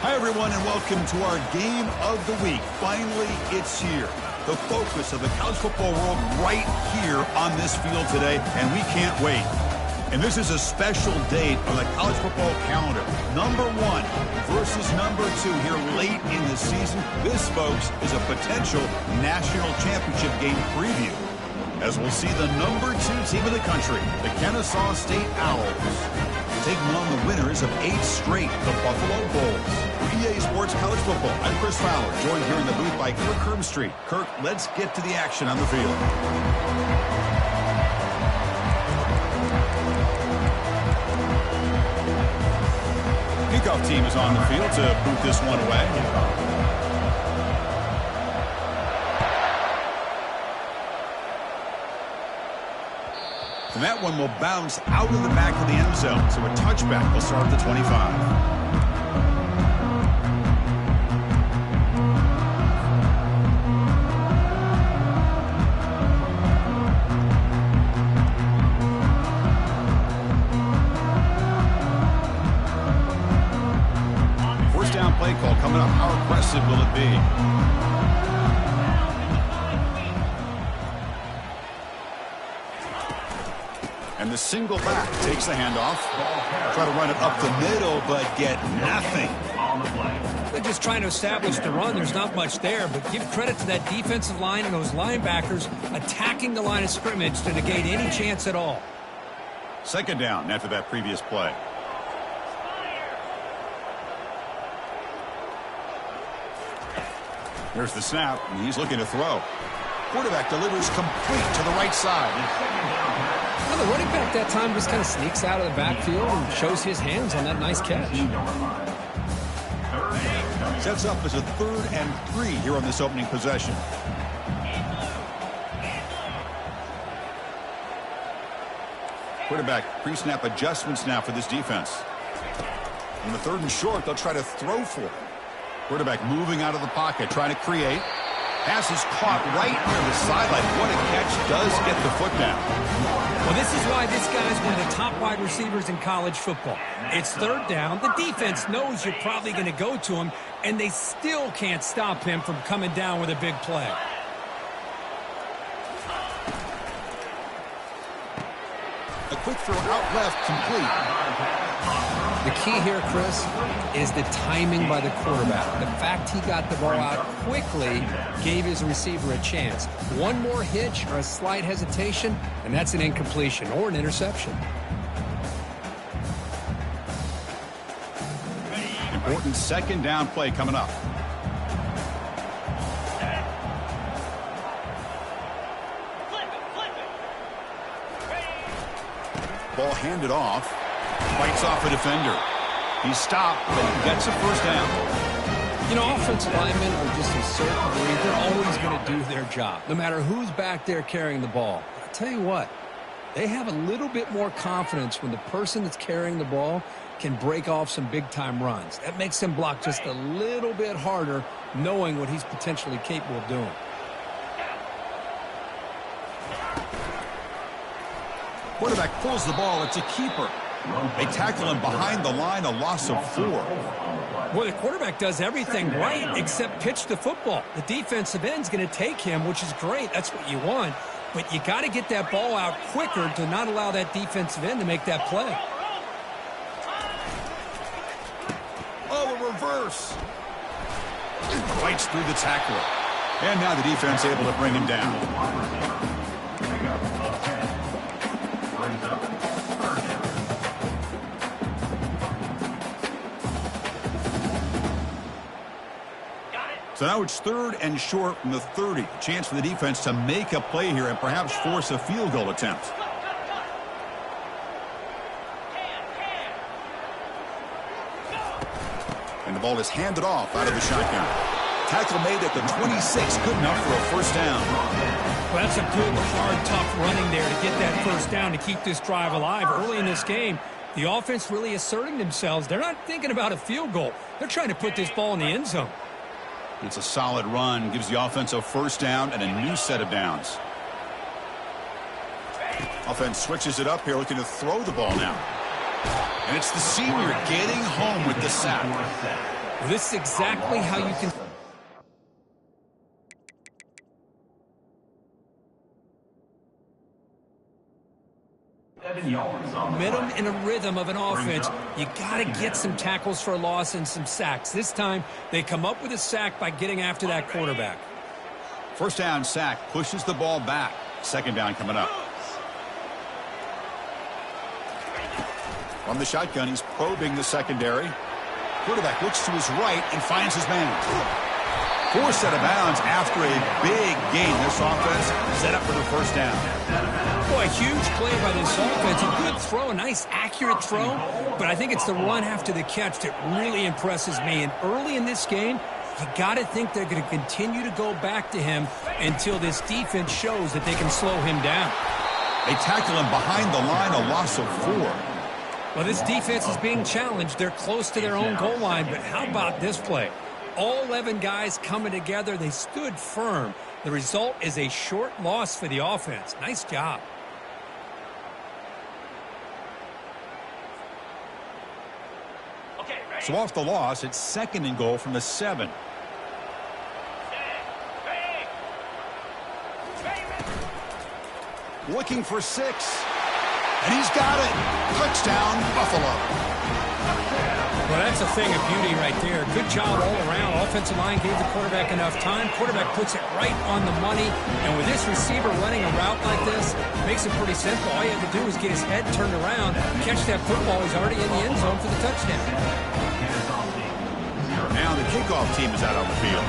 Hi, everyone, and welcome to our Game of the Week. Finally, it's here. The focus of the college football world right here on this field today, and we can't wait. And this is a special date on the college football calendar. Number 1 versus number 2 here late in the season. This, folks, is a potential national championship game preview, as we'll see the number 2 team in the country, the Kennesaw State Owls, taking on the winners of 8 straight, the Buffalo Bulls. EA Sports College Football. I'm Chris Fowler, joined here in the booth by Kirk Herbstreit. Kirk, let's get to the action on the field. Kickoff team is on the field to boot this one away. And that one will bounce out of the back of the end zone. So a touchback will start at the 25. First down play call coming up. How aggressive will it be? And the single back takes the handoff. Try to run it up the middle, but get nothing. They're just trying to establish the run. There's not much there, but give credit to that defensive line and those linebackers attacking the line of scrimmage to negate any chance at all. Second down after that previous play. Here's the snap, and he's looking to throw. Quarterback delivers complete to the right side. Well, the running back that time just kind of sneaks out of the backfield and shows his hands on that nice catch. Sets up as a 3rd and 3 here on this opening possession. Quarterback pre-snap adjustments now for this defense. On the 3rd and short, they'll try to throw for it. Quarterback moving out of the pocket, trying to create. Pass is caught right near the sideline. What a catch, does get the foot down. Well, this is why this guy is one of the top wide receivers in college football. It's 3rd down. The defense knows you're probably going to go to him, and they still can't stop him from coming down with a big play. A quick throw out left, complete. The key here, Chris, is the timing by the quarterback. The fact he got the ball out quickly gave his receiver a chance. One more hitch or a slight hesitation, and that's an incompletion or an interception. Important second down play coming up. Ball handed off. Fights off a defender. He's stopped, but he gets a first down. You know, offensive linemen are just a certain breed. They're always going to do their job, no matter who's back there carrying the ball. I'll tell you what, they have a little bit more confidence when the person that's carrying the ball can break off some big-time runs. That makes them block just a little bit harder, knowing what he's potentially capable of doing. Quarterback pulls the ball. It's a keeper. They tackle him behind the line, a loss of 4. Well, the quarterback does everything right except pitch the football. The defensive end's going to take him, which is great. That's what you want. But you got to get that ball out quicker to not allow that defensive end to make that play. Oh, a reverse. Fights through the tackler. And now the defense able to bring him down. So now it's 3rd and short from the 30. A chance for the defense to make a play here and perhaps force a field goal attempt. And the ball is handed off out of the shotgun. Tackle made at the 26. Good enough for a first down. Well, that's a good, hard, tough running there to get that first down to keep this drive alive. Early in this game, the offense really asserting themselves. They're not thinking about a field goal. They're trying to put this ball in the end zone. It's a solid run, gives the offense a first down and a new set of downs. Offense switches it up here, looking to throw the ball now. And it's the senior getting home with the sack. Well, this is exactly how you can... Momentum and a rhythm of an offense. You got to get some tackles for a loss and some sacks. This time, they come up with a sack by getting after that quarterback. First down sack pushes the ball back. Second down coming up. From the shotgun, he's probing the secondary. Quarterback looks to his right and finds his man. Forced out of bounds after a big gain. This offense set up for the first down. Boy, a huge play by this offense. A good throw, a nice accurate throw. But I think it's the run after the catch that really impresses me. And early in this game, you got to think they're going to continue to go back to him until this defense shows that they can slow him down. They tackle him behind the line, a loss of 4. Well, this defense is being challenged. They're close to their own goal line, but how about this play? All 11 guys coming together. They stood firm. The result is a short loss for the offense. Nice job. So off the loss, it's second and goal from the 7. Looking for 6. And he's got it. Touchdown, Buffalo. Well, that's a thing of beauty right there. Good job all around. Offensive line gave the quarterback enough time. Quarterback puts it right on the money. And with this receiver running a route like this, makes it pretty simple. All you have to do is get his head turned around, catch that football. He's already in the end zone for the touchdown. Now the kickoff team is out on the field.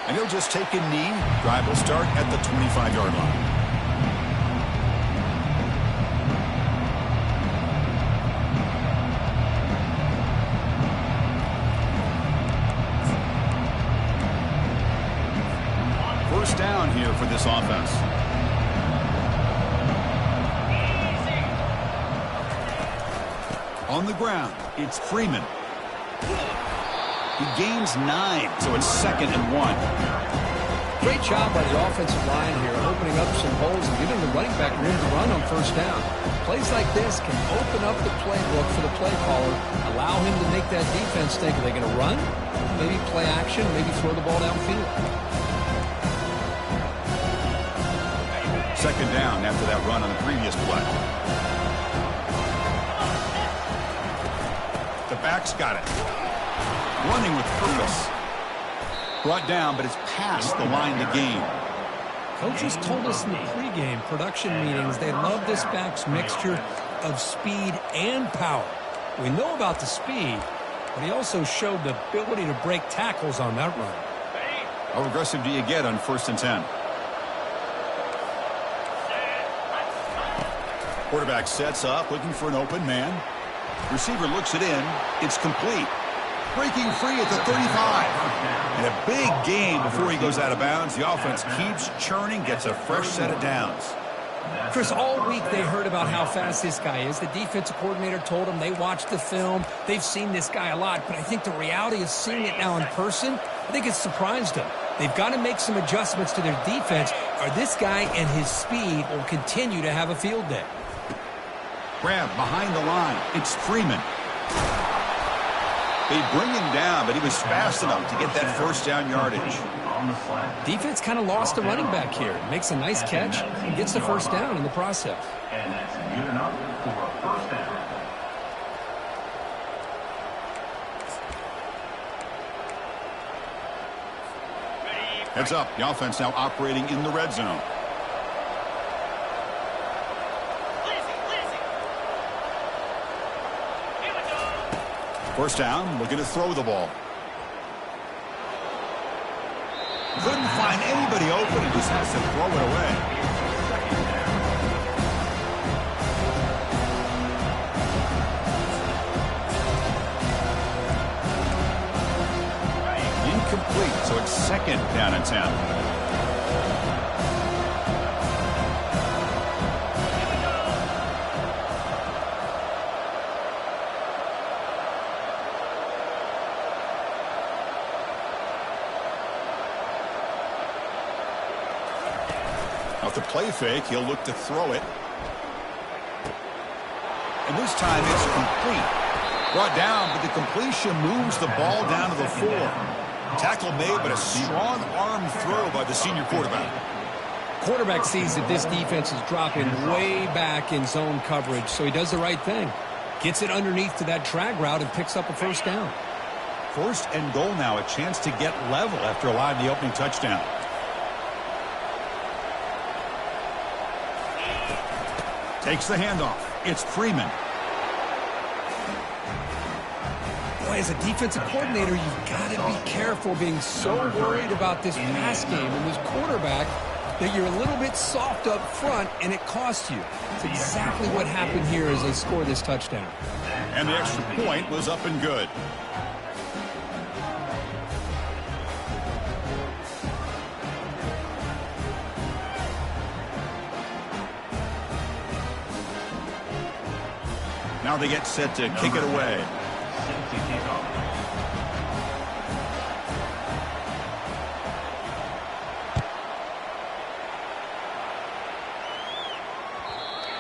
And he'll just take a knee. Drive will start at the 25-yard line. First down here for this offense. On the ground, it's Freeman. He gains 9, so it's second and 1. Great job by the offensive line here, opening up some holes and giving the running back room to run on first down. Plays like this can open up the playbook for the play caller, allow him to make that defense think, are they going to run? Maybe play action, maybe throw the ball downfield. Second down after that run on the previous play. The back's got it. Running with purpose. Brought down, but it's past the line to gain. Coaches told us in the pregame production meetings they love this back's mixture of speed and power. We know about the speed, but he also showed the ability to break tackles on that run. How aggressive do you get on 1st and 10? Quarterback sets up, looking for an open man. Receiver looks it in. It's complete. Breaking free at the 35. And a big gain before he goes out of bounds. The offense keeps churning, gets a fresh set of downs. Chris, all week they heard about how fast this guy is. The defensive coordinator told them they watched the film. They've seen this guy a lot. But I think the reality of seeing it now in person, I think it's surprised them. They've got to make some adjustments to their defense, or this guy and his speed will continue to have a field day. Grab behind the line. It's Freeman. They bring him down, but he was fast enough to get that first down yardage. Defense kind of lost the running back here. Makes a nice catch and gets the first down in the process. And that's good enough for a first down. Heads up, the offense now operating in the red zone. First down, looking to throw the ball. Couldn't find anybody open and just has to throw it away. Incomplete, so it's second down and 10. Off the play fake, he'll look to throw it. And this time it's complete. Brought down, but the completion moves the ball down to the 4. Tackle made, but a strong arm throw by the senior quarterback. Quarterback sees that this defense is dropping way back in zone coverage, so he does the right thing. Gets it underneath to that drag route and picks up a first down. 1st and goal now, a chance to get level after allowing the opening touchdown. Takes the handoff. It's Freeman. Boy, as a defensive coordinator, you've got to be careful being so worried about this pass game and this quarterback that you're a little bit soft up front and it costs you. It's exactly what happened here as they score this touchdown. And the extra point was up and good. Now they get set to kick it away.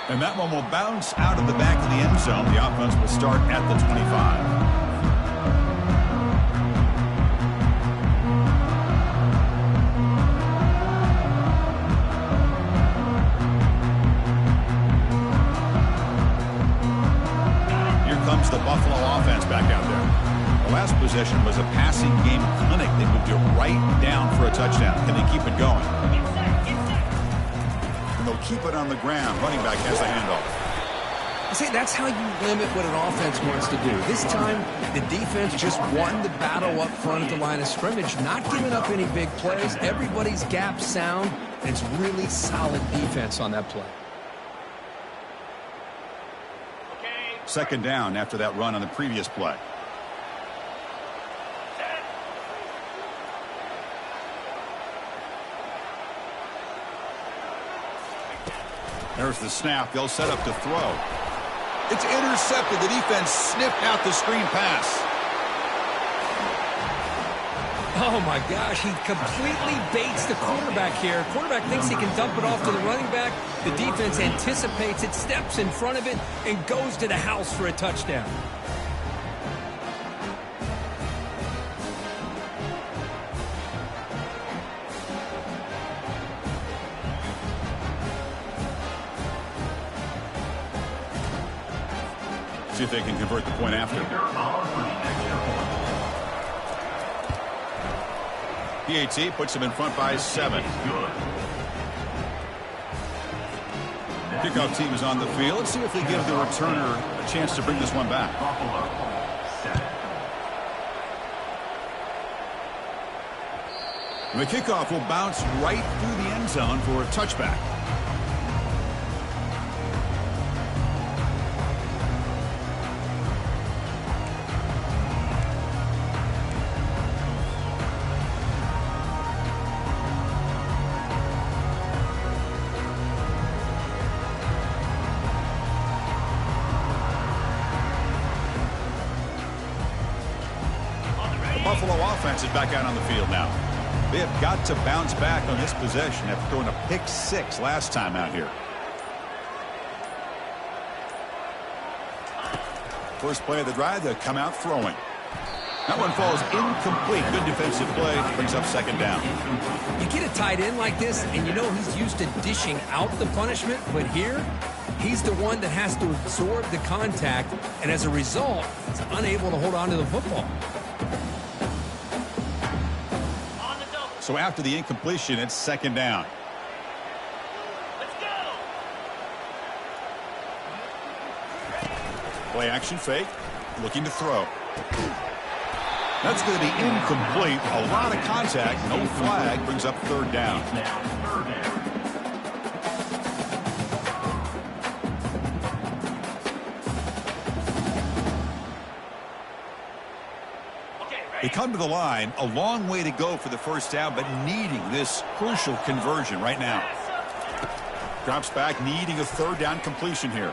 And that one will bounce out of the back of the end zone. The offense will start at the 25. The Buffalo offense back out there. The last possession was a passing game clinic. They moved it right down for a touchdown. Can they keep it going? And they'll keep it on the ground. Running back has the handoff. I say that's how you limit what an offense wants to do. This time, the defense just won the battle up front at the line of scrimmage, not giving up any big plays. Everybody's gap sound, and it's really solid defense on that play. 2nd down after that run on the previous play. There's the snap. They'll set up to throw. It's intercepted. The defense sniffed out the screen pass. Oh, my gosh. He completely baits the quarterback here. Quarterback thinks he can dump it off to the running back. The defense anticipates it, steps in front of it, and goes to the house for a touchdown. See if they can convert the point after. PAT puts him in front by 7. Kickoff team is on the field. Let's see if they give the returner a chance to bring this one back. And the kickoff will bounce right through the end zone for a touchback. Buffalo offense is back out on the field now. They have got to bounce back on this possession after throwing a pick 6 last time out here. First play of the drive, they'll come out throwing. That one falls incomplete. Good defensive play. Brings up 2nd down. You get a tight end like this, and you know he's used to dishing out the punishment, but here, he's the one that has to absorb the contact, and as a result, he's unable to hold on to the football. So after the incompletion, it's 2nd down. Let's go. Play action fake. Looking to throw. That's going to be incomplete. A lot of contact. No flag. Brings up 3rd down. They come to the line, a long way to go for the first down, but needing this crucial conversion right now. Drops back, needing a 3rd down completion here.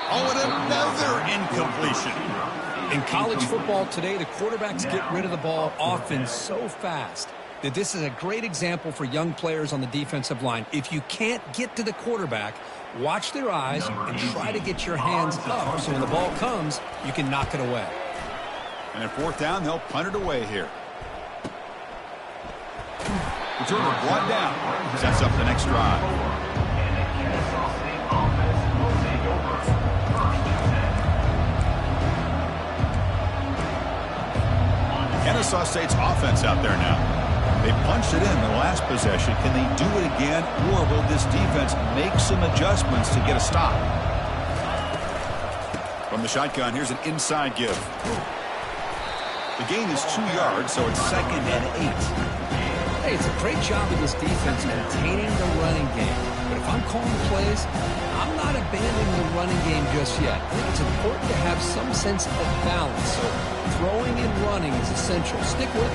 Oh, and another incompletion. In college football today, the quarterbacks get rid of the ball often so fast. that this is a great example for young players on the defensive line. If you can't get to the quarterback, watch their eyes and try to get your hands up so when the ball comes, you can knock it away. And at fourth down, they'll punt it away here. Returner brought down. Sets up the next drive. Kennesaw State's offense out there now. They punched it in the last possession. Can they do it again, or will this defense make some adjustments to get a stop? From the shotgun, here's an inside give. The gain is 2 yards, so it's 2nd and 8. Hey, it's a great job of this defense maintaining the running game. But if I'm calling plays, I'm not abandoning the running game just yet. I think it's important to have some sense of balance. So throwing and running is essential. Stick with it.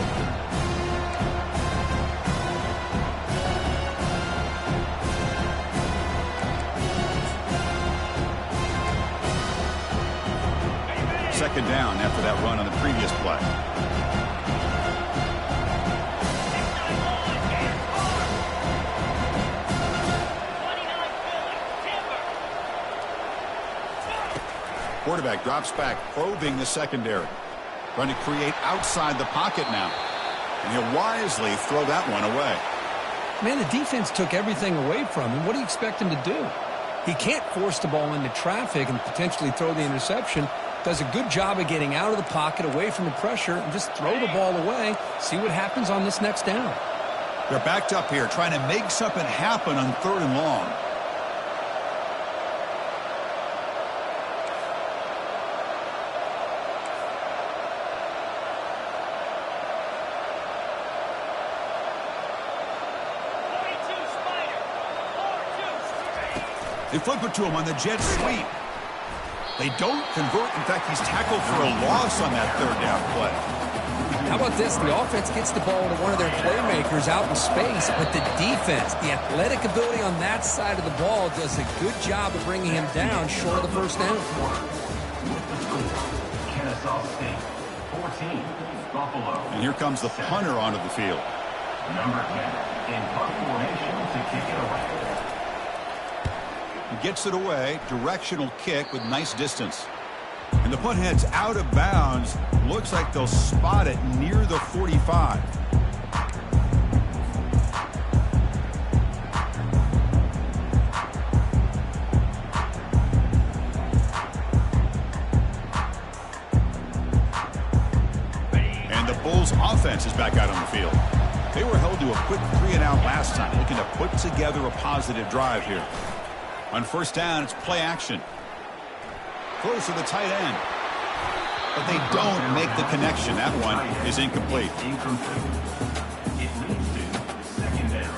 Second down after that run on the previous play. Quarterback drops back, probing the secondary. Trying to create outside the pocket now. And he'll wisely throw that one away. Man, the defense took everything away from him. What do you expect him to do? He can't force the ball into traffic and potentially throw the interception. Does a good job of getting out of the pocket, away from the pressure, and just throw the ball away. See what happens on this next down. They're backed up here, trying to make something happen on 3rd and long. They flip it to him on the jet sweep. They don't convert. In fact, he's tackled for a loss on that 3rd down play. How about this? The offense gets the ball to one of their playmakers out in space, but the defense, the athletic ability on that side of the ball does a good job of bringing him down short of the first down. Kennesaw State, 14, Buffalo. And here comes the punter onto the field. Number 10, in punt formation to kick it away. He gets it away, directional kick with nice distance. And the punt heads out of bounds. Looks like they'll spot it near the 45. And the Bulls offense is back out on the field. They were held to a quick 3-and-out last time, looking to put together a positive drive here. On first down, it's play action. Close to the tight end. But they don't make the connection. That one is incomplete. It leads to 2nd down.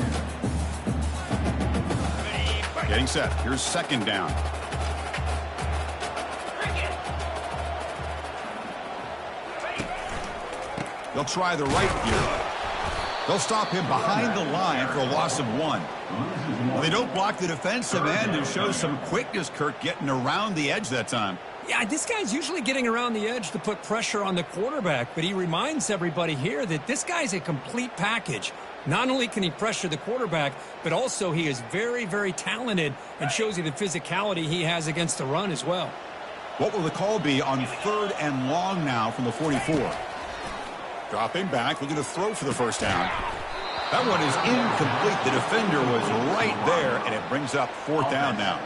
Getting set. Here's 2nd down. They'll try the right here. They'll stop him behind the line for a loss of 1. Well, they don't block the defensive end and show some quickness, Kirk, getting around the edge that time. Yeah, this guy's usually getting around the edge to put pressure on the quarterback, but he reminds everybody here that this guy's a complete package. Not only can he pressure the quarterback, but also he is very, very talented and shows you the physicality he has against the run as well. What will the call be on 3rd and long now from the 44? Dropping back, looking to throw for the first down. That one is incomplete. The defender was right there, and it brings up 4th down now.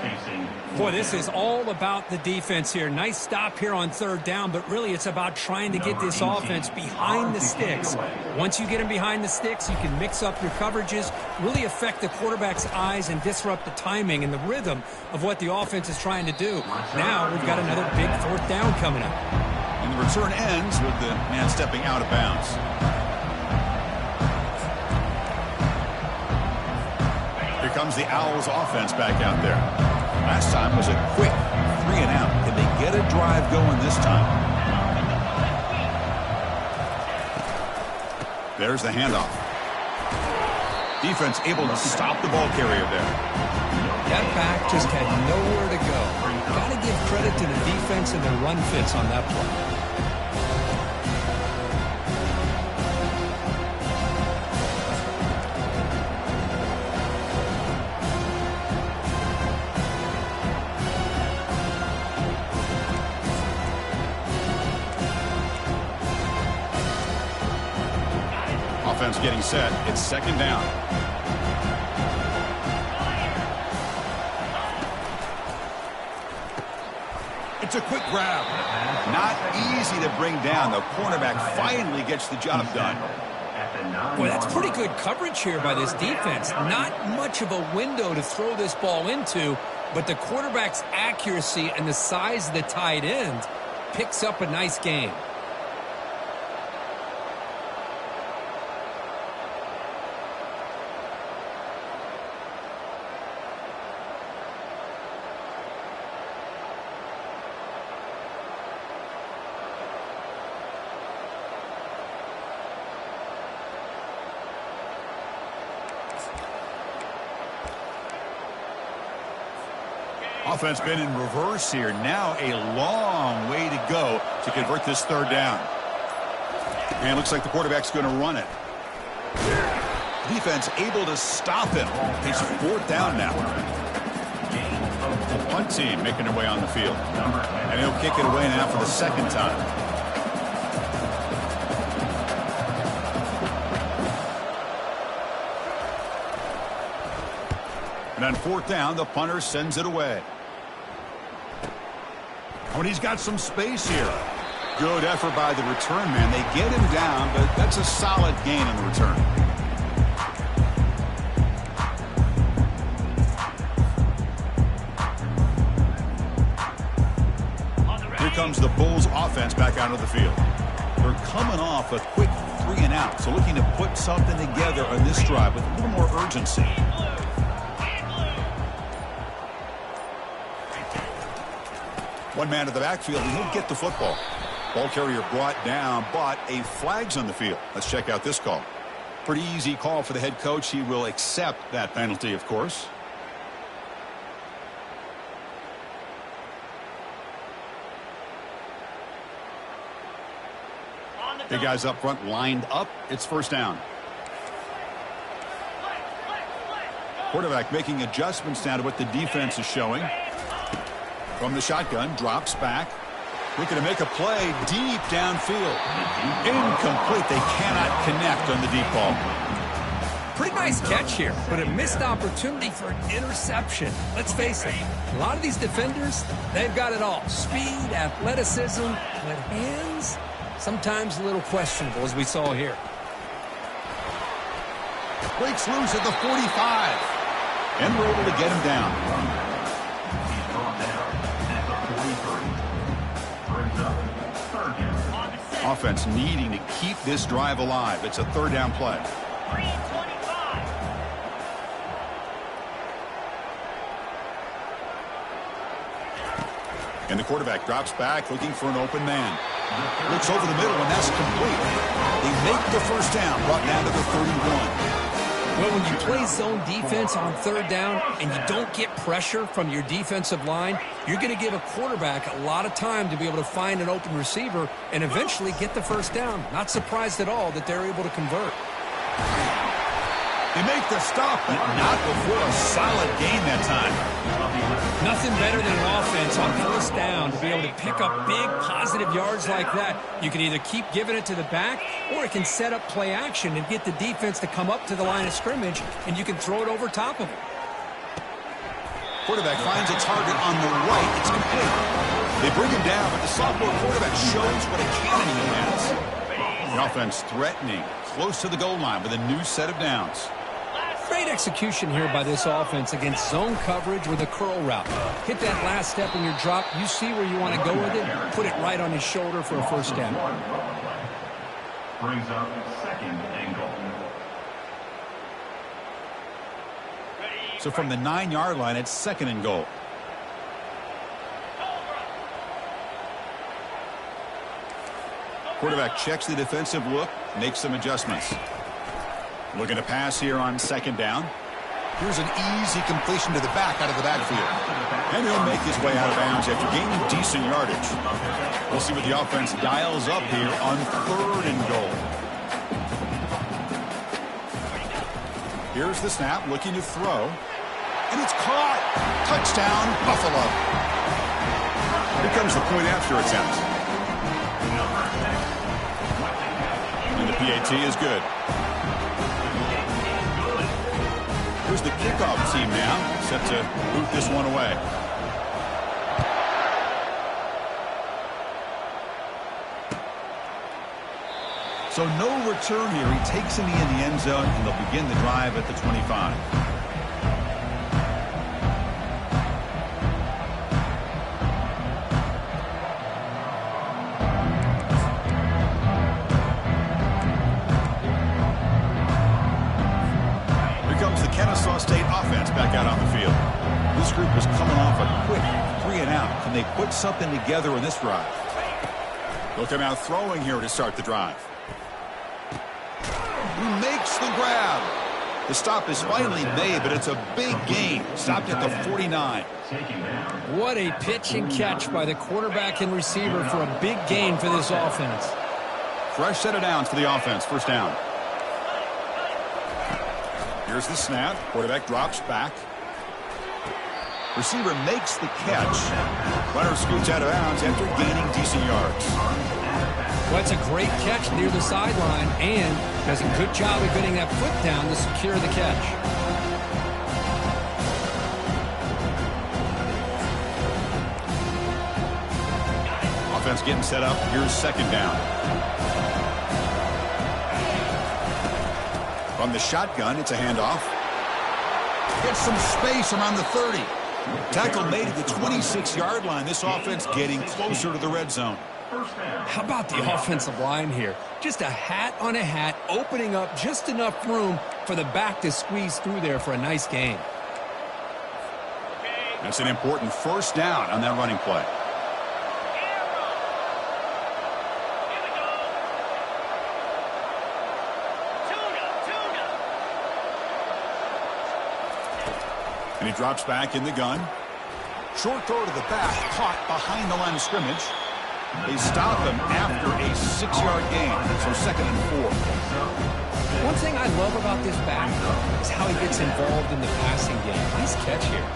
Boy, this is all about the defense here. Nice stop here on 3rd down, but really it's about trying to get this offense behind the sticks. Once you get them behind the sticks, you can mix up your coverages, really affect the quarterback's eyes and disrupt the timing and the rhythm of what the offense is trying to do. Now we've got another big 4th down coming up. And the return ends with the man stepping out of bounds. Here comes the Owls offense back out there. Last time was a quick 3-and-out. Can they get a drive going this time? There's the handoff. Defense able to stop the ball carrier there. That back just had nowhere to go. Got to give credit to the defense and their run fits on that play. Offense getting set. It's second down. It's a quick grab. Not easy to bring down. The cornerback finally gets the job done. Boy, that's pretty good coverage here by this defense. Not much of a window to throw this ball into, but the quarterback's accuracy and the size of the tight end picks up a nice gain. Offense been in reverse here. Now a long way to go to convert this third down. And looks like the quarterback's going to run it. Defense able to stop him. It's fourth down now. The punt team making their way on the field. And he'll kick it away now for the second time. And on fourth down, the punter sends it away. Oh, and he's got some space here. Good effort by the return man. They get him down, but that's a solid gain on the return. Here comes the Bulls offense back out of the field. They're coming off a quick 3 and out, so looking to put something together on this drive with a little more urgency. One man to the backfield, and he'll get the football. Ball carrier brought down, but a flag's on the field. Let's check out this call. Pretty easy call for the head coach. He will accept that penalty, of course. The guys up front lined up. It's first down. Quarterback making adjustments now to what the defense is showing. From the shotgun, drops back. Looking to make a play deep downfield. Incomplete. They cannot connect on the deep ball. Pretty nice catch here, but a missed opportunity for an interception. Let's face it, a lot of these defenders, they've got it all. Speed, athleticism, but hands, sometimes a little questionable, as we saw here. Breaks loose at the 45. And we're able to get him down. Offense needing to keep this drive alive. It's a third down play. And the quarterback drops back looking for an open man. Looks over the middle, and that's complete. They make the first down, brought down to the 31. Well, when you play zone defense on third down and you don't get pressure from your defensive line, you're going to give a quarterback a lot of time to be able to find an open receiver and eventually get the first down. Not surprised at all that they're able to convert. They make the stop, but not before a solid gain that time. Nothing better than an offense on first down to be able to pick up big positive yards like that. You can either keep giving it to the back, or it can set up play action and get the defense to come up to the line of scrimmage, and you can throw it over top of it. Quarterback finds a target on the right. It's complete. They bring him down, but the sophomore quarterback shows what a cannon he has. The offense threatening, close to the goal line with a new set of downs. Great execution here by this offense against zone coverage with a curl route. Hit that last step in your drop. You see where you want to go with it. Put it right on his shoulder for a first down. Brings up second and goal. So from the 9-yard line, it's second and goal. Quarterback checks the defensive look, makes some adjustments. Looking to pass here on second down. Here's an easy completion to the back out of the backfield. And he'll make his way out of bounds after gaining decent yardage. We'll see what the offense dials up here on third and goal. Here's the snap, looking to throw. And it's caught. Touchdown, Buffalo. Here comes the point after attempt. And the PAT is good. Here's the kickoff team now, set to boot this one away. So no return here. He takes it in the end zone, and they'll begin the drive at the 25. Here comes the Kennesaw State offense back out on the field. This group was coming off a quick 3-and-out. Can they put something together in this drive? They'll come out throwing here to start the drive. He makes the grab. The stop is finally made, but it's a big gain. Stopped at the 49. What a pitch and catch by the quarterback and receiver for a big gain for this offense. Fresh set of downs for the offense. First down. Here's the snap. Quarterback drops back. Receiver makes the catch. Runner scoots out of bounds after gaining decent yards. Well, it's a great catch near the sideline and does a good job of getting that foot down to secure the catch. Offense getting set up. Here's second down. From the shotgun, it's a handoff. Gets some space around the 30. Tackle made at the 26-yard line. This offense getting closer to the red zone. How about the offensive line here? Just a hat on a hat, opening up just enough room for the back to squeeze through there for a nice gain. That's an important first down on that running play. And he drops back in the gun. Short throw to the back, caught behind the line of scrimmage. They stop him after a 6-yard gain, so 2nd and 4. One thing I love about this back is how he gets involved in the passing game. Nice catch here.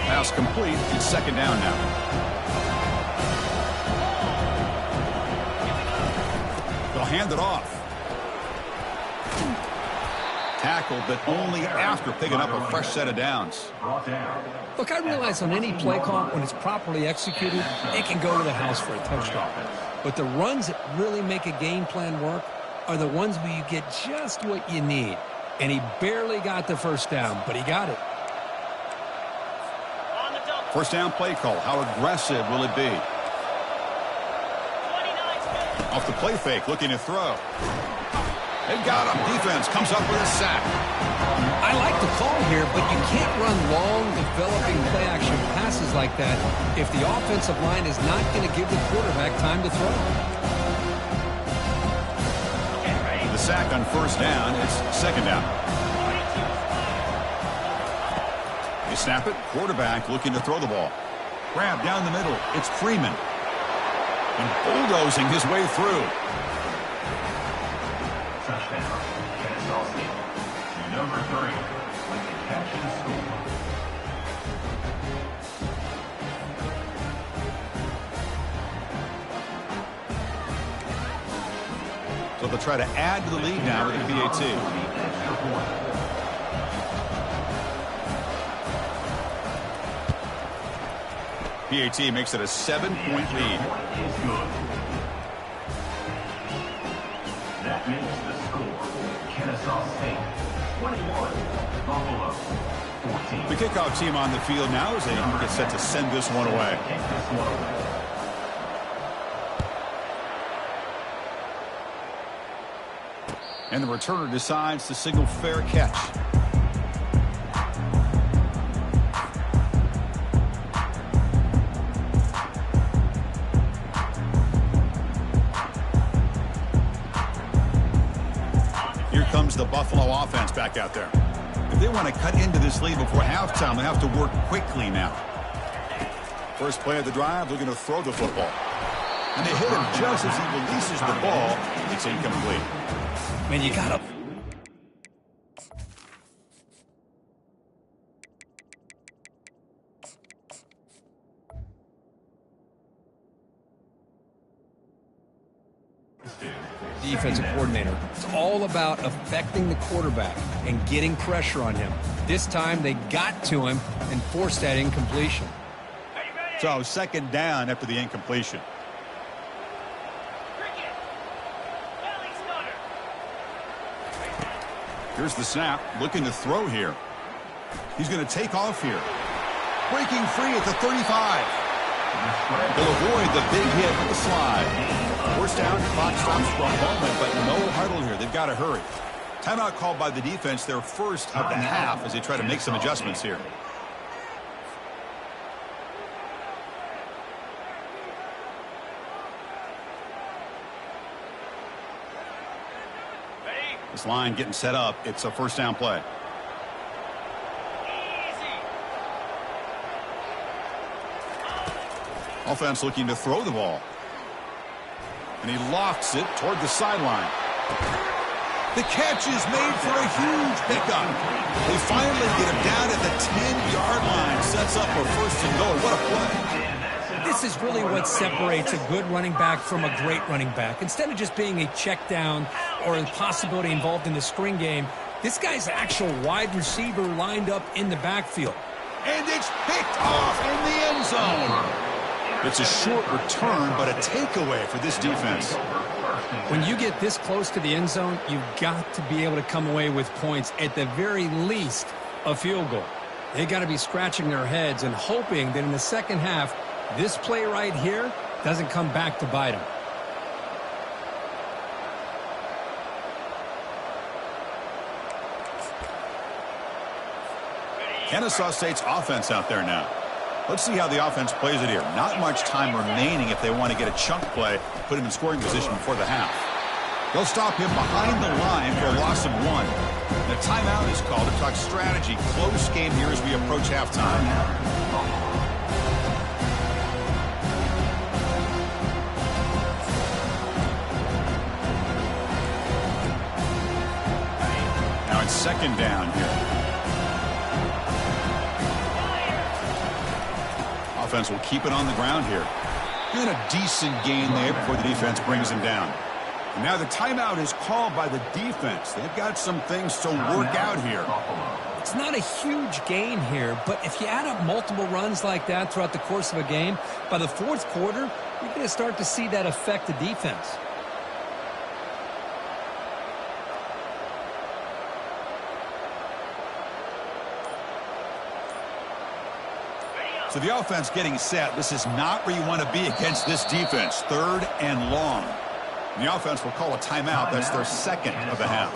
Pass complete. It's 2nd down now. They'll hand it off. Tackled, but only after picking up a fresh set of downs. Look, I realize on any play call, when it's properly executed, it can go to the house for a touchdown. But the runs that really make a game plan work are the ones where you get just what you need. And he barely got the first down, but he got it. First down play call. How aggressive will it be? Off the play fake, looking to throw. They've got him. Defense comes up with a sack. I like the call here, but you can't run long, developing play-action passes like that if the offensive line is not going to give the quarterback time to throw. The sack on first down. It's 2nd down. They snap it. Quarterback looking to throw the ball. Grab down the middle. It's Freeman. And bulldozing his way through. Touchdown, Kennesaw State. Number 3, with the catch and score. So they'll try to add to the lead now with a PAT. PAT makes it a 7-point lead. Is good. That makes the score. Kennesaw State 21, Buffalo 14. The kickoff team on the field now as they get set to send this one away. Take this one away. And the returner decides to signal fair catch. Here comes the Buffalo offense back out there. If they want to cut into this lead before halftime, they have to work quickly now. First play of the drive, looking to throw the football. And they hit him just as he releases the ball. It's incomplete. Man, you got to... defensive coordinator. It's all about affecting the quarterback and getting pressure on him. This time they got to him and forced that incompletion. So second down after the incompletion. Here's the snap, looking to throw here. He's going to take off here. Breaking free at the 35. They'll avoid the big hit with the slide. Force down, clock stops for a moment, but no huddle here. They've got to hurry. Timeout called by the defense, their first of the half, as they try to make some adjustments here. This line getting set up. It's a first down play. Offense looking to throw the ball. And he lofts it toward the sideline. The catch is made for a huge pickup. They finally get him down at the 10-yard line. Sets up a first and goal. What a play. This is really what separates a good running back from a great running back. Instead of just being a check down or a possibility involved in the screen game, this guy's actual wide receiver lined up in the backfield. And it's picked off in the end zone. It's a short return, but a takeaway for this defense. When you get this close to the end zone, you've got to be able to come away with points, at the very least, a field goal. They got to be scratching their heads and hoping that in the second half, this play right here doesn't come back to bite them. Kennesaw State's offense out there now. Let's see how the offense plays it here. Not much time remaining if they want to get a chunk play, put him in scoring position before the half. They'll stop him behind the line for a loss of 1. And a timeout is called to talk strategy. Close game here as we approach halftime. Now it's second down here. Offense will keep it on the ground here. And a decent gain there before the defense brings him down. And now the timeout is called by the defense. They've got some things to work out here. It's not a huge gain here, but if you add up multiple runs like that throughout the course of a game, by the fourth quarter, you're going to start to see that affect the defense. So the offense getting set. This is not where you want to be against this defense. Third and long. And the offense will call a timeout. That's their second of the half.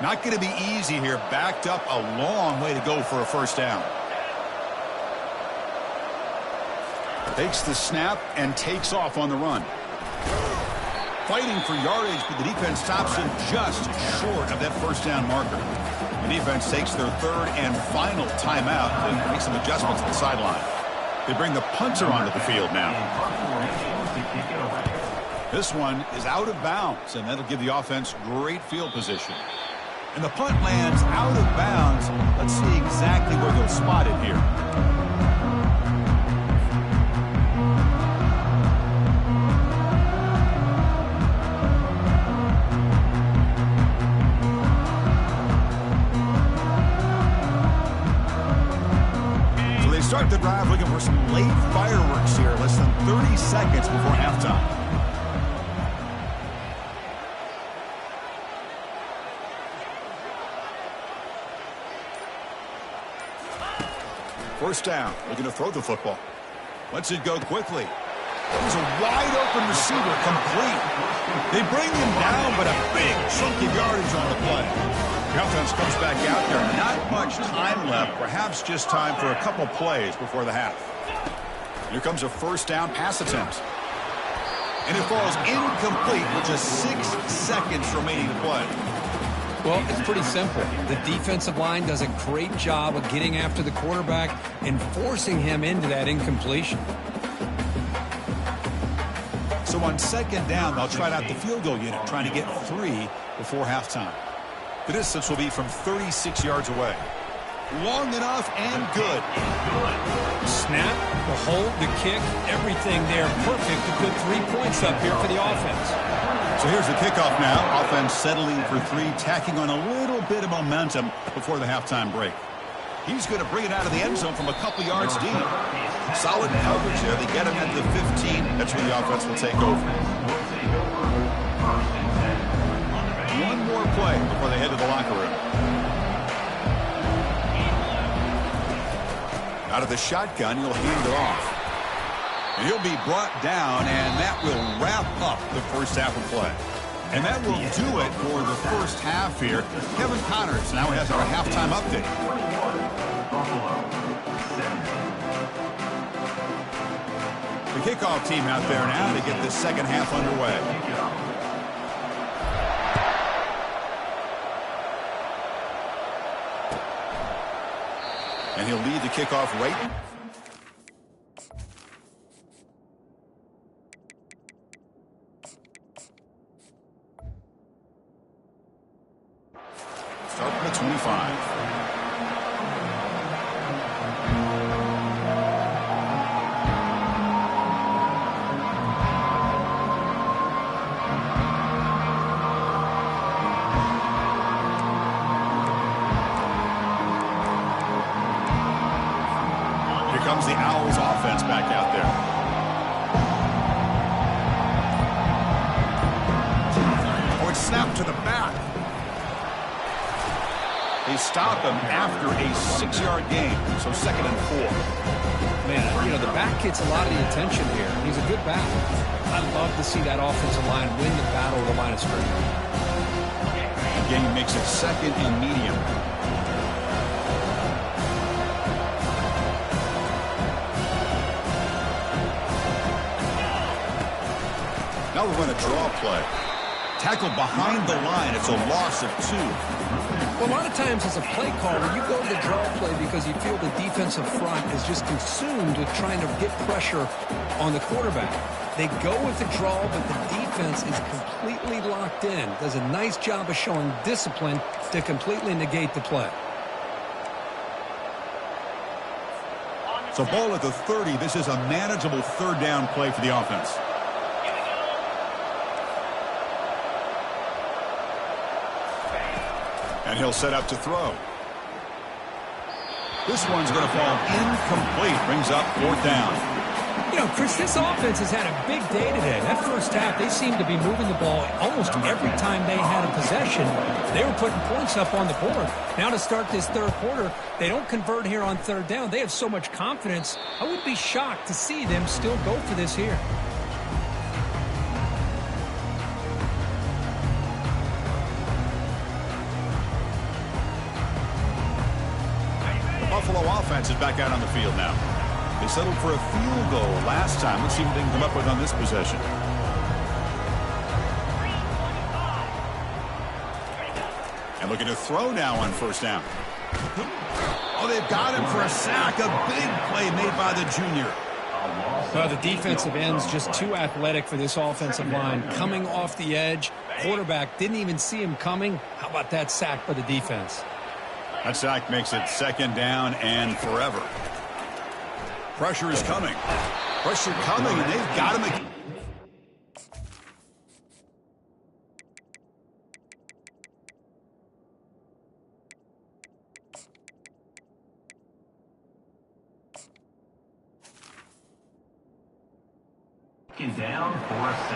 Not going to be easy here. Backed up a long way to go for a first down. Takes the snap and takes off on the run. Fighting for yardage, but the defense stops him just short of that first down marker. The defense takes their third and final timeout to make some adjustments at the sideline. They bring the punter onto the field now. This one is out of bounds, and that'll give the offense great field position. And the punt lands out of bounds. Let's see exactly where they'll spot it here. So they start the drive looking for some late fireworks here. Less than 30 seconds before halftime. First down, looking to throw the football. Lets it go quickly. He's a wide-open receiver, complete. They bring him down, but a big chunk of yardage on the play. The offense comes back out there. Not much time left, perhaps just time for a couple plays before the half. Here comes a first down pass attempt. And it falls incomplete with just 6 seconds remaining to play. Well, it's pretty simple. The defensive line does a great job of getting after the quarterback and forcing him into that incompletion. So on second down, they'll try out the field goal unit, trying to get 3 before halftime. The distance will be from 36 yards away. Long enough and good. Snap, the hold, the kick, everything there perfect to put 3 points up here for the offense. So here's the kickoff now. Offense settling for 3, tacking on a little bit of momentum before the halftime break. He's going to bring it out of the end zone from a couple yards deep. Solid coverage there. They get him at the 15. That's where the offense will take over. One more play before they head to the locker room. Out of the shotgun, he'll hand it off. And he'll be brought down, and that will wrap up the first half of play. And that will do it for the first half here. Kevin Connors now has our halftime update. The kickoff team out there now to get the second half underway. And he'll lead the kickoff right. Start from the 25. Comes the Owls offense back out there. Oh, it's snapped to the back. They stop him after a 6-yard gain, so 2nd and 4. Man, you know, the back gets a lot of the attention here. He's a good back. I love to see that offensive line win the battle of the line of scrimmage. The game makes it 2nd and medium. Now we're going to draw play. Tackle behind the line. It's a loss of 2. Well, a lot of times as a play caller, you go to the draw play because you feel the defensive front is just consumed with trying to get pressure on the quarterback. They go with the draw, but the defense is completely locked in. Does a nice job of showing discipline to completely negate the play. So ball at the 30. This is a manageable 3rd down play for the offense. And he'll set up to throw. This one's going to fall incomplete. Brings up 4th down. You know, Chris, this offense has had a big day today. That first half, they seemed to be moving the ball almost every time they had a possession. They were putting points up on the board. Now to start this 3rd quarter, they don't convert here on 3rd down. They have so much confidence. I would be shocked to see them still go for this here. Buffalo offense is back out on the field now. They settled for a field goal last time. Let's see what they can come up with on this possession. And looking to throw now on 1st down. Oh, they've got him for a sack. A big play made by the junior. Well, the defensive end's just too athletic for this offensive line. Coming off the edge, quarterback didn't even see him coming. How about that sack by the defense? That sack makes it 2nd down and forever. Pressure is coming. Pressure coming, and they've got him again.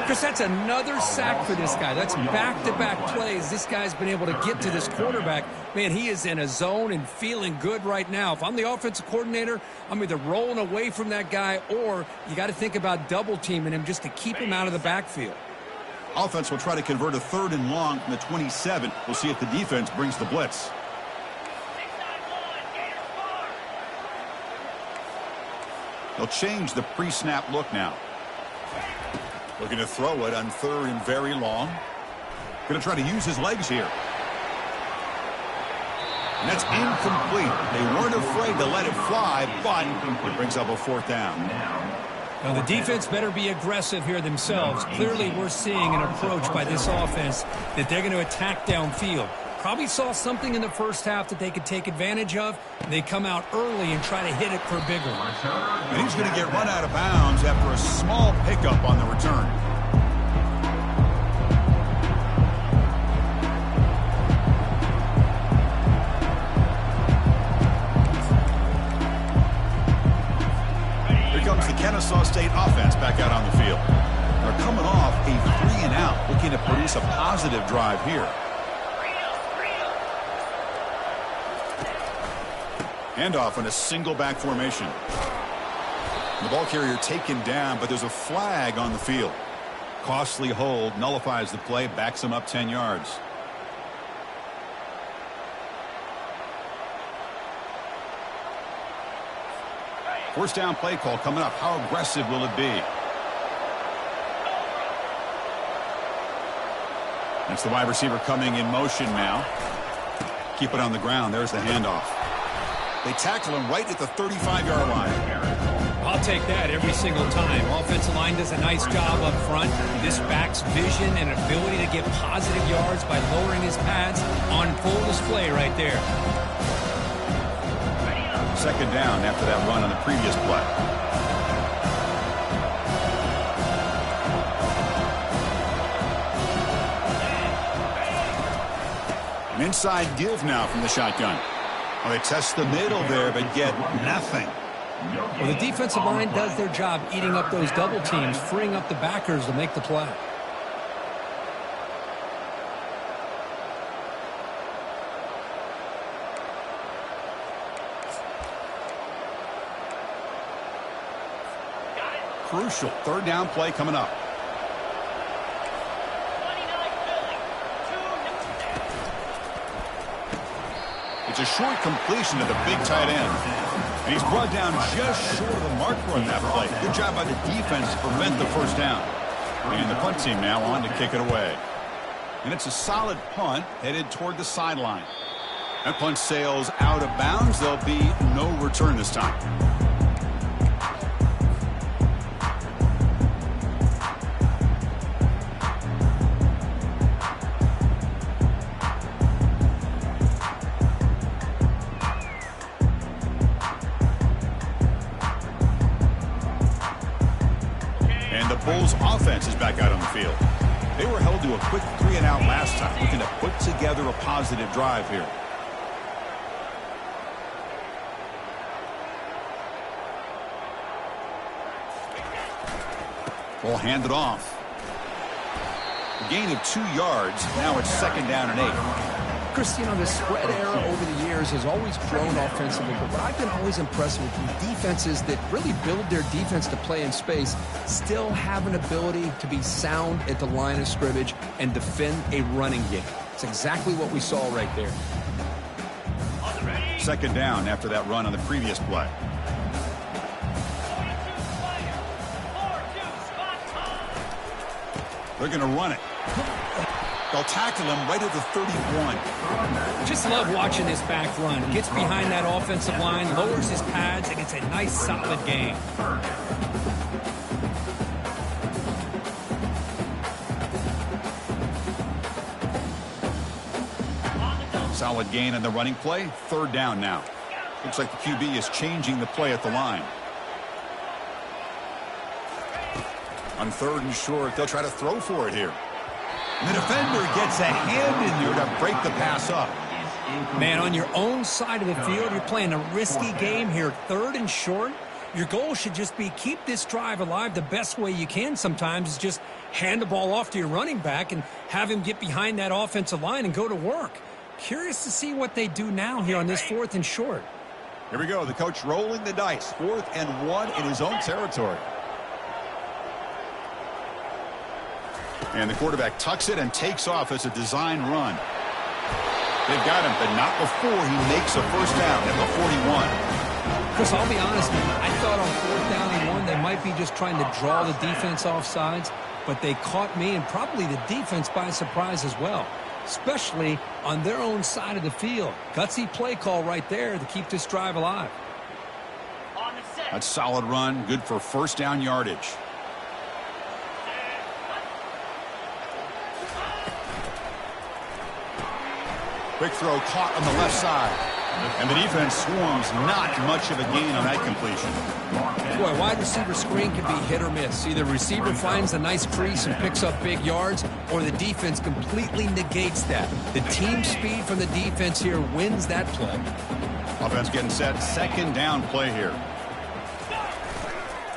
Chris, that's another sack for this guy. That's back-to-back plays. This guy's been able to get to this quarterback. Man, he is in a zone and feeling good right now. If I'm the offensive coordinator, I'm either rolling away from that guy or you got to think about double-teaming him just to keep him out of the backfield. Offense will try to convert a 3rd and long from the 27. We'll see if the defense brings the blitz. They'll change the pre-snap look now. Looking to throw it on 3rd and very long. Going to try to use his legs here. And that's incomplete. They weren't afraid to let it fly, but it brings up a 4th down. Now, the defense better be aggressive here themselves. Clearly, we're seeing an approach by this offense that they're going to attack downfield. Probably saw something in the first half that they could take advantage of. They come out early and try to hit it for a bigger one. And he's going to get run out of bounds after a small pickup on the return. Here comes the Kennesaw State offense back out on the field. They're coming off a 3-and-out, looking to produce a positive drive here. Handoff in a single back formation. The ball carrier taken down, but there's a flag on the field. Costly hold, nullifies the play, backs him up 10 yards. First down play call coming up. How aggressive will it be? That's the wide receiver coming in motion now. Keep it on the ground. There's the handoff. They tackle him right at the 35-yard line. I'll take that every single time. Offensive line does a nice job up front. This back's vision and ability to get positive yards by lowering his pads on full display right there. Second down after that run on the previous play. An inside give now from the shotgun. Well, they test the middle there, but get nothing. Well, the defensive line does their job eating up those double teams, freeing up the backers to make the play. Crucial third down play coming up. It's a short completion to the big tight end. And he's brought down just short of the marker on that play. Good job by the defense to prevent the first down. And the punt team now on to kick it away. And it's a solid punt headed toward the sideline. That punt sails out of bounds. There'll be no return this time. Bulls offense is back out on the field. They were held to a quick 3-and-out last time, looking to put together a positive drive here. Ball handed off. A gain of 2 yards. Now it's second down and 8. Chris, you know, the spread era over the years has always grown offensively, but what I've been always impressed with defenses that really build their defense to play in space still have an ability to be sound at the line of scrimmage and defend a running game. It's exactly what we saw right there. Second down after that run on the previous play. They're going to run it. They'll tackle him right at the 31. Just love watching this back run. Gets behind that offensive line, lowers his pads, and it's a nice, solid game. Solid gain on the running play. Third down now. Looks like the QB is changing the play at the line. On third and short, they'll try to throw for it here. The defender gets a hand in there to break the pass up. Man, on your own side of the field, you're playing a risky game here. Third and short, your goal should just be keep this drive alive. The best way you can sometimes is just hand the ball off to your running back and have him get behind that offensive line and go to work. Curious to see what they do now here on this fourth and short. Here we go. The coach rolling the dice. 4th and 1 in his own territory. And the quarterback tucks it and takes off as a design run. They've got him, but not before he makes a first down at the 41. Chris, I'll be honest with you. I thought on 4th down and 1 they might be just trying to draw the defense off sides, but they caught me and probably the defense by surprise as well. especially on their own side of the field. Gutsy play call right there to keep this drive alive. On the set. A solid run, good for first down yardage. Quick throw caught on the left side. And the defense swarms, not much of a gain on that completion. Boy, wide receiver screen can be hit or miss. Either receiver finds a nice crease and picks up big yards, or the defense completely negates that. The team speed from the defense here wins that play. Offense getting set, second down play here.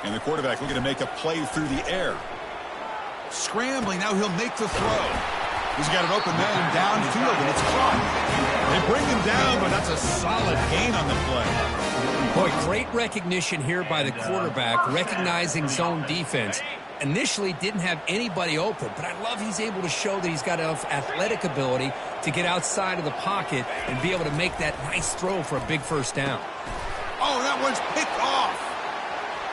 And the quarterback looking to make a play through the air. Scrambling, now he'll make the throw. He's got an open man downfield, and it's caught. They bring him down, but that's a solid gain on the play. Boy, great recognition here by the quarterback, recognizing zone defense. Initially didn't have anybody open, but I love he's able to show that he's got enough athletic ability to get outside of the pocket and be able to make that nice throw for a big first down. Oh, that one's picked off.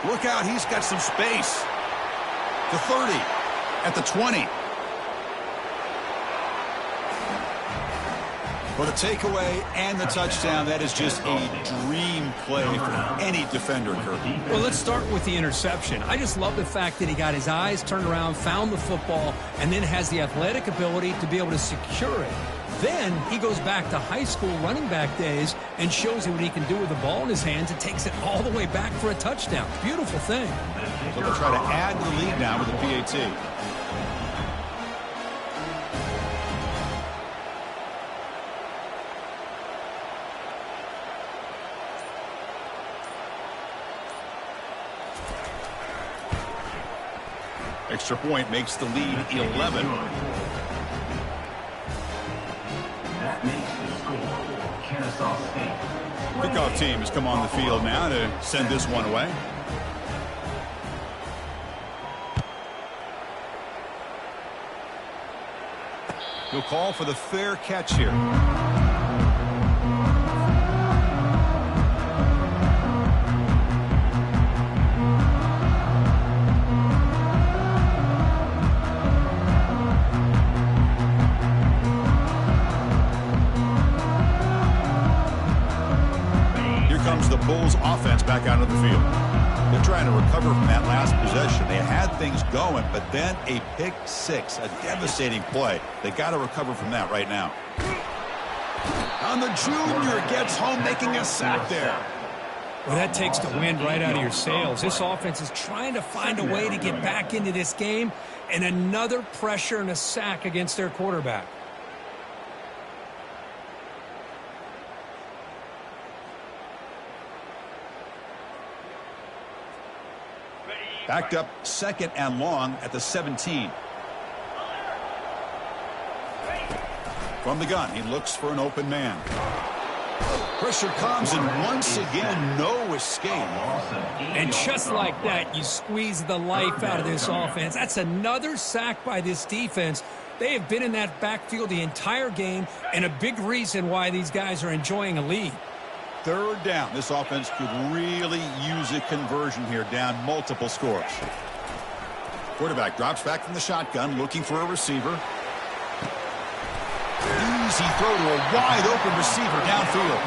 Look out, he's got some space. The 30, at the 20. For the takeaway and the touchdown, that is just a dream play for any defender, Kirk. Well, let's start with the interception. I just love the fact that he got his eyes turned around, found the football, and then has the athletic ability to be able to secure it. Then he goes back to high school running back days and shows you what he can do with the ball in his hands and takes it all the way back for a touchdown. Beautiful thing. So they'll try to add to the lead now with the PAT. Extra point makes the lead 11. That makes the score Kennesaw State. Kickoff team has come on the field now to send this one away. He'll call for the fair catch here. The Bulls offense back out of the field. They're trying to recover from that last possession. They had things going, but then a pick six, a devastating play. They got to recover from that right now. On the junior, gets home, making a sack there. Well, that takes the wind right out of your sails. This offense is trying to find a way to get back into this game, and another pressure and a sack against their quarterback. Backed up second and long at the 17. From the gun, he looks for an open man. Pressure comes, and once again, no escape. And just like that, you squeeze the life out of this offense. That's another sack by this defense. They have been in that backfield the entire game, and a big reason why these guys are enjoying a lead. Third down. This offense could really use a conversion here, down multiple scores. Quarterback drops back from the shotgun, looking for a receiver. Easy throw to a wide-open receiver downfield.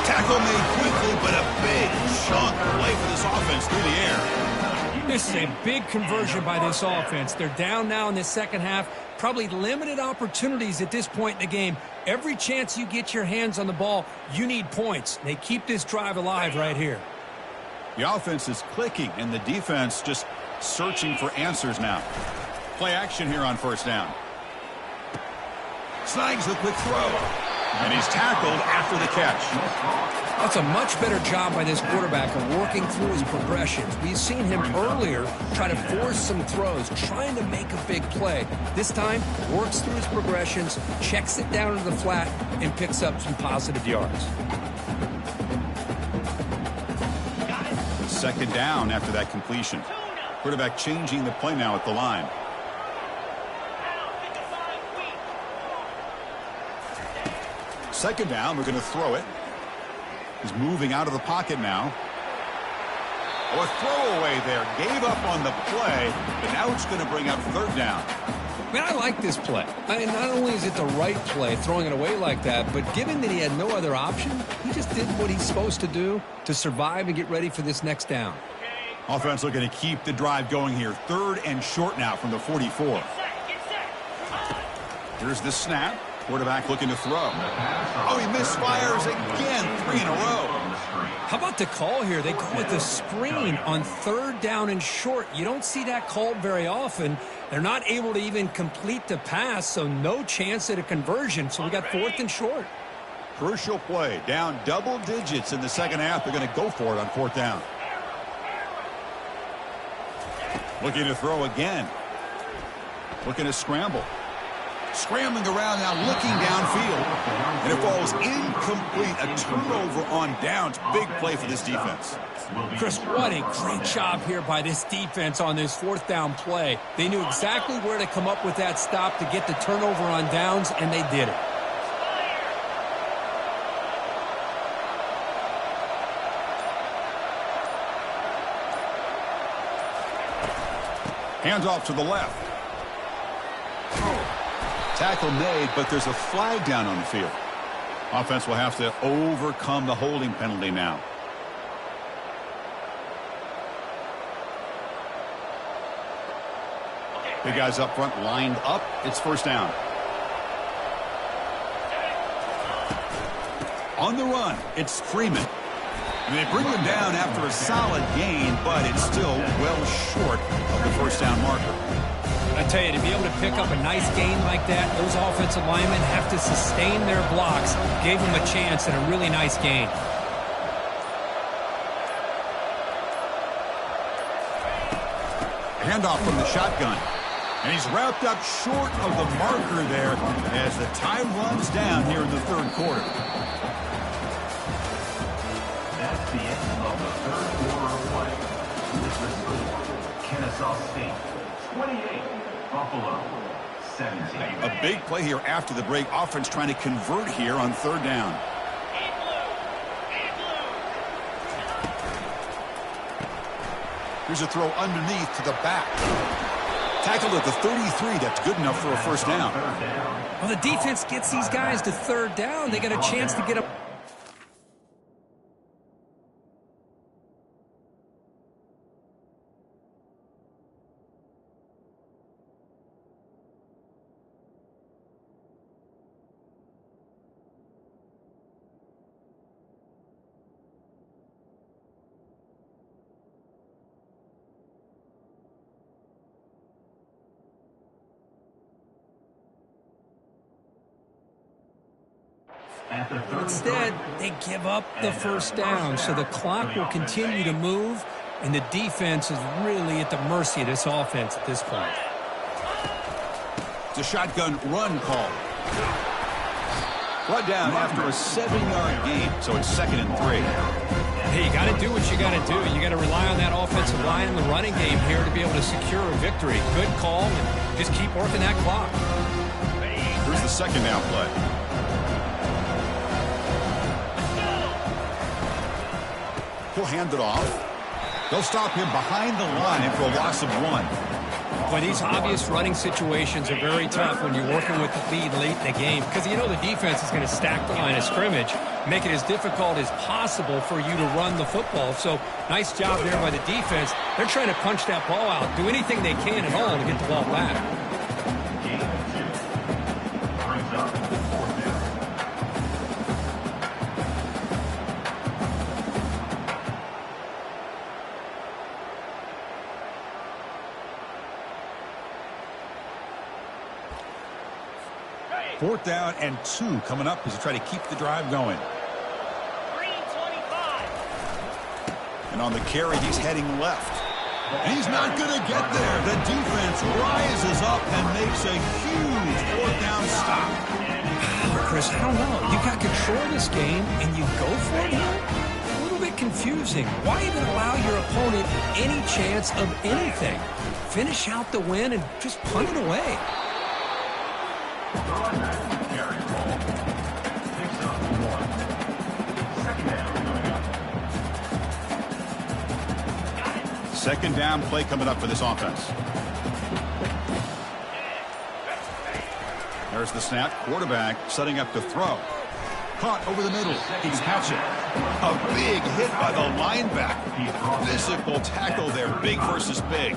Tackle made quickly, but a big chunk play for this offense through the air. This is a big conversion by this offense. They're down now in the second half. Probably limited opportunities at this point in the game. Every chance you get your hands on the ball, you need points. They keep this drive alive right here. The offense is clicking, and the defense just searching for answers now. Play action here on first down. Snags the quick throw. And he's tackled after the catch. That's a much better job by this quarterback of working through his progressions. We've seen him earlier try to force some throws, trying to make a big play. This time, works through his progressions, checks it down to the flat, and picks up some positive yards. Second down after that completion. Quarterback changing the play now at the line. Second down, we're going to throw it. He's moving out of the pocket now. Oh, a throwaway there. Gave up on the play, but now it's going to bring up third down. Man, I like this play. I mean, not only is it the right play, throwing it away like that, but given that he had no other option, he just did what he's supposed to do to survive and get ready for this next down. Offense looking to keep the drive going here. 3rd and short now from the 44. Get set. Here's the snap. Quarterback looking to throw. Oh, he misfires again. 3 in a row. How about the call here? They go with the screen on 3rd down and short. You don't see that called very often. They're not able to even complete the pass, so no chance at a conversion. So we got 4th and short. Crucial play. Down double digits in the second half. They're going to go for it on 4th down. Looking to throw again. Looking to scramble. Scrambling around now, looking downfield. And it falls incomplete. A turnover on downs. Big play for this defense. Chris, what a great job here by this defense on this 4th down play. They knew exactly where to come up with that stop to get the turnover on downs, and they did it. Handoff to the left. Tackle made, but there's a flag down on the field. Offense will have to overcome the holding penalty now. Big guys up front lined up. It's 1st down. On the run, it's Freeman. And they bring him down after a solid gain, but it's still well short of the 1st down marker. I tell you, to be able to pick up a nice gain like that, those offensive linemen have to sustain their blocks. Gave them a chance and a really nice gain. Handoff from the shotgun. And he's wrapped up short of the marker there as the time runs down here in the 3rd quarter. That's the end of the 3rd quarter of play. With the score, Kennesaw State 28, Buffalo 17. A big play here after the break. Offense trying to convert here on 3rd down. Here's a throw underneath to the back. Tackled at the 33. That's good enough for a 1st down. Well, the defense gets these guys to 3rd down. They got a chance to get up. Instead, they give up the 1st down, so the clock will continue to move, and the defense is really at the mercy of this offense at this point. It's a shotgun run call. Brought down after a 7-yard gain, so it's 2nd and 3. Hey, you got to do what you got to do. You got to rely on that offensive line in the running game here to be able to secure a victory. Good call, and just keep working that clock. Here's the 2nd down play. He'll hand it off. They'll stop him behind the line for a loss of 1. Boy, these obvious running situations are very tough when you're working with the lead late in the game because you know the defense is going to stack the line of scrimmage, make it as difficult as possible for you to run the football. So nice job there by the defense. They're trying to punch that ball out, do anything they can at all to get the ball back. Fourth down and 2 coming up as they try to keep the drive going. Green 25. And on the carry, he's heading left. And he's not going to get there. The defense rises up and makes a huge 4th down stop. Chris, I don't know. You got control of this game, and you go for it here? A little bit confusing. Why even allow your opponent any chance of anything? Finish out the win and just punt it away. Second down play coming up for this offense. There's the snap. Quarterback setting up to throw. Caught over the middle. He can catch it. A big hit by the linebacker. Physical tackle there. Big versus big.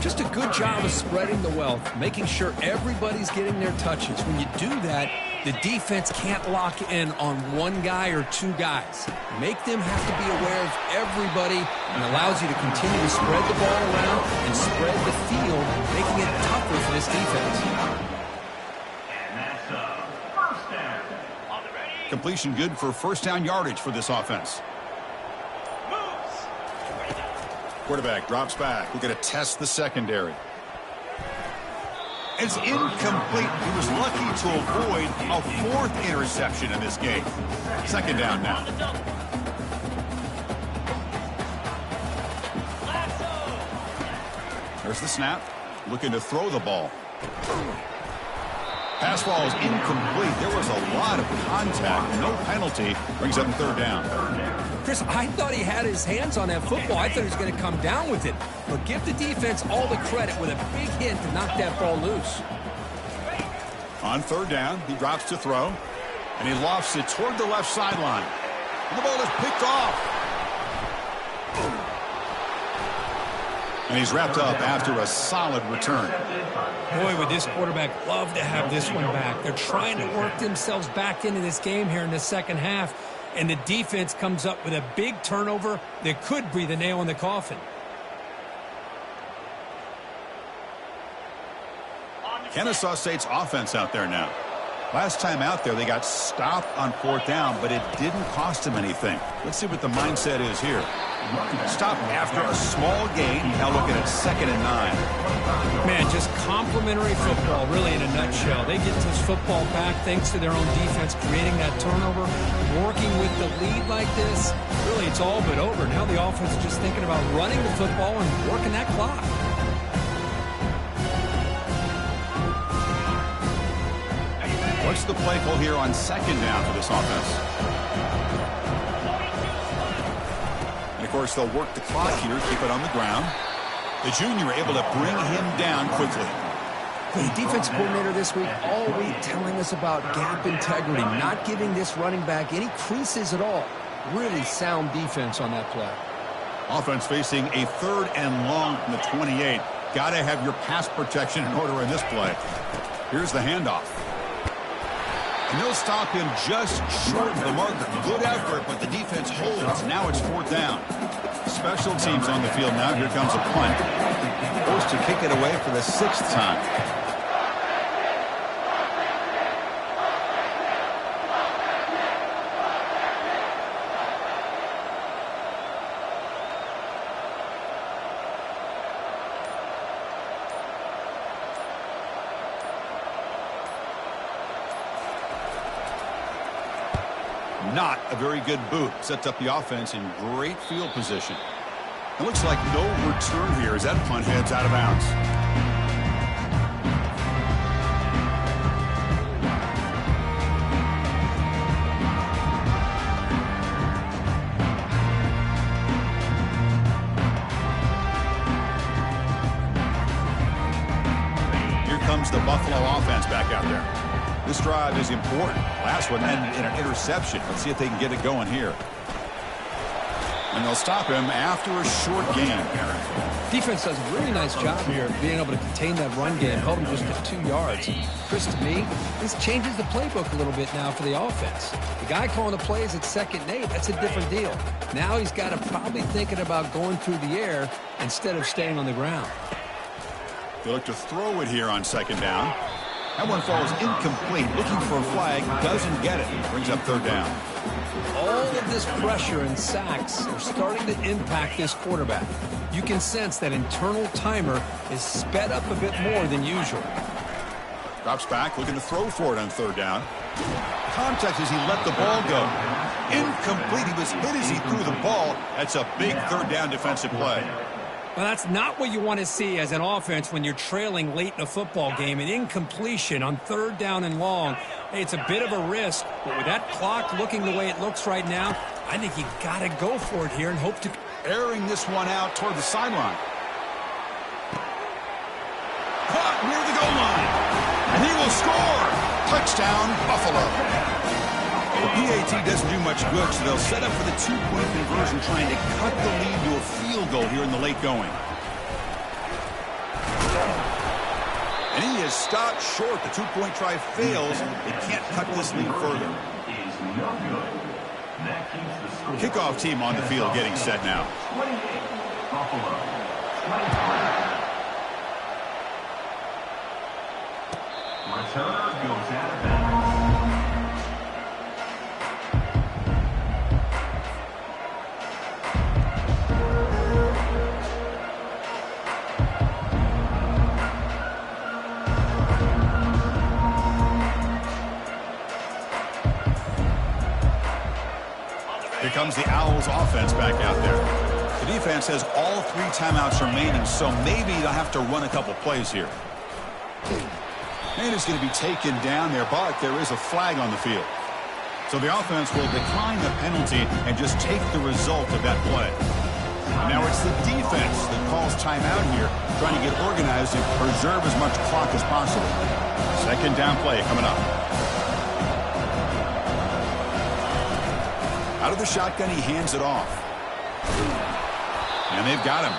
Just a good job of spreading the wealth, making sure everybody's getting their touches. When you do that, the defense can't lock in on one guy or two guys. Make them have to be aware of everybody and allows you to continue to spread the ball around and spread the field, making it tougher for this defense. Completion good for first down yardage for this offense. Quarterback drops back. We're going to test the secondary. It's incomplete. He was lucky to avoid a fourth interception in this game. Second down now. There's the snap. Looking to throw the ball. Pass ball is incomplete. There was a lot of contact. No penalty. Brings up third down. Chris, I thought he had his hands on that football. I thought he was going to come down with it. But give the defense all the credit with a big hit to knock that ball loose. On third down, he drops to throw. And he lofts it toward the left sideline. And the ball is picked off. And he's wrapped up after a solid return. Boy, would this quarterback love to have this one back. They're trying to work themselves back into this game here in the second half. And the defense comes up with a big turnover that could breathe a nail in the coffin. Kennesaw State's offense out there now. Last time out there, they got stopped on fourth down, but it didn't cost them anything. Let's see what the mindset is here. Stopped after a small gain. Now looking at 2nd and 9. Man, just complimentary football, really, in a nutshell. They get this football back thanks to their own defense, creating that turnover, working with the lead like this. Really, it's all but over. Now the offense is just thinking about running the football and working that clock. What's the play call here on second down for this offense? And, of course, they'll work the clock here, keep it on the ground. The junior able to bring him down quickly. The defense coordinator this week all week telling us about gap integrity, not giving this running back any creases at all. Really sound defense on that play. Offense facing a 3rd and long from the 28. Got to have your pass protection in order in this play. Here's the handoff. And they'll stop him just short of the marker. Good effort, but the defense holds. Now it's 4th down. Special teams on the field now. Here comes a punt. Forced to kick it away for the 6th time. Not a very good boot. Sets up the offense in great field position. It looks like no return here as that punt heads out of bounds. Here comes the Buffalo offense back out there. This drive is important. Last one ended in an interception. Let's see if they can get it going here. And they'll stop him after a short gain. Defense does a really nice job here of being able to contain that run game, held him just at 2 yards. Chris, to me, this changes the playbook a little bit now for the offense. The guy calling the plays at 2nd and 8, that's a different deal. Now he's got to probably thinking about going through the air instead of staying on the ground. They look to throw it here on 2nd down. That one falls incomplete. Looking for a flag. Doesn't get it. Brings up 3rd down. All of this pressure and sacks are starting to impact this quarterback. You can sense that internal timer is sped up a bit more than usual. Drops back. Looking to throw for it on 3rd down. Contact as he let the ball go. Incomplete. He was hit as he threw the ball. That's a big 3rd down defensive play. Well, that's not what you want to see as an offense when you're trailing late in a football game. An incompletion on 3rd down and long. Hey, it's a bit of a risk, but with that clock looking the way it looks right now, I think you got to go for it here and hope to... Airing this one out toward the sideline. Caught near the goal line. And he will score! Touchdown, Buffalo. The PAT doesn't do much good, so they'll set up for the two-point conversion, trying to cut the lead to a field goal here in the late going. And he is stopped short. The two-point try fails. They can't cut this lead further. Kickoff team on the field getting set now. 28, Buffalo, 25. Returner goes out of bounds. Here comes the Owls offense back out there. The defense has all 3 timeouts remaining, so maybe they'll have to run a couple plays here. And it's going to be taken down there, but there is a flag on the field. So the offense will decline the penalty and just take the result of that play. Now it's the defense that calls timeout here, trying to get organized and preserve as much clock as possible. Second down play coming up. Out of the shotgun, he hands it off. And they've got him.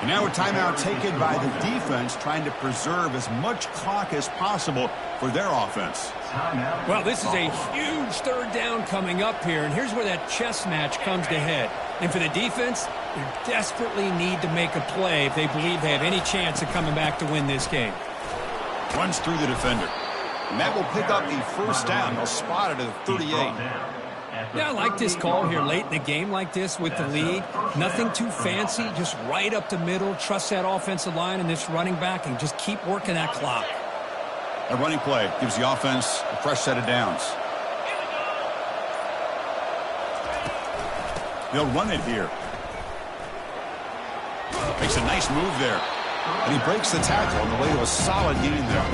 And now a timeout taken by the defense, trying to preserve as much clock as possible for their offense. Well, this is a huge third down coming up here, and here's where that chess match comes to head. And for the defense, they desperately need to make a play if they believe they have any chance of coming back to win this game. Runs through the defender. And that will pick up the first down. They'll spot it at the 38. Yeah, I like this call here late in the game like this with the lead. Nothing too fancy, just right up the middle. Trust that offensive line and this running back and just keep working that clock. A running play gives the offense a fresh set of downs. They'll run it here. Makes a nice move there. And he breaks the tackle on the way to a solid gain there.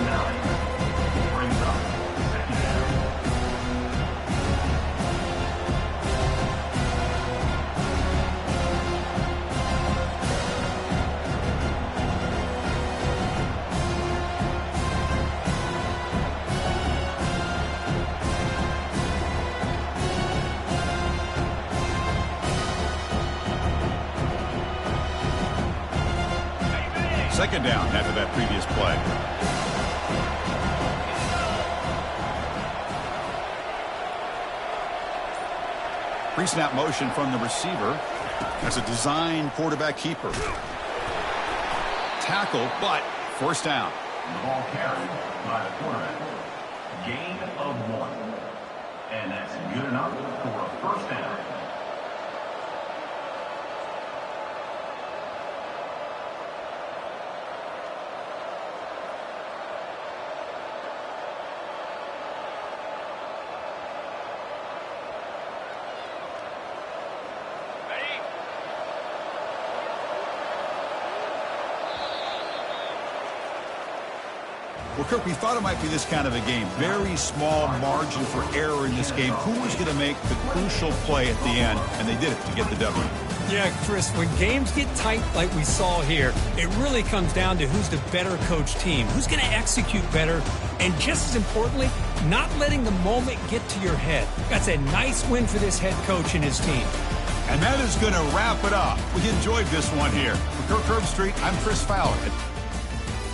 Second down after that previous play. Pre-snap motion from the receiver. That's a design quarterback keeper. Tackle, but first down. The ball carried by the quarterback. Gain of 1. And that's good enough for a first down. Well, Kirk, we thought it might be this kind of a game. Very small margin for error in this game. Who was going to make the crucial play at the end? And they did it to get the W. Yeah, Chris, when games get tight like we saw here, it really comes down to who's the better coach team, who's going to execute better, and just as importantly, not letting the moment get to your head. That's a nice win for this head coach and his team. And that is going to wrap it up. We enjoyed this one here. For Kirk Herbstreit, I'm Chris Fowler.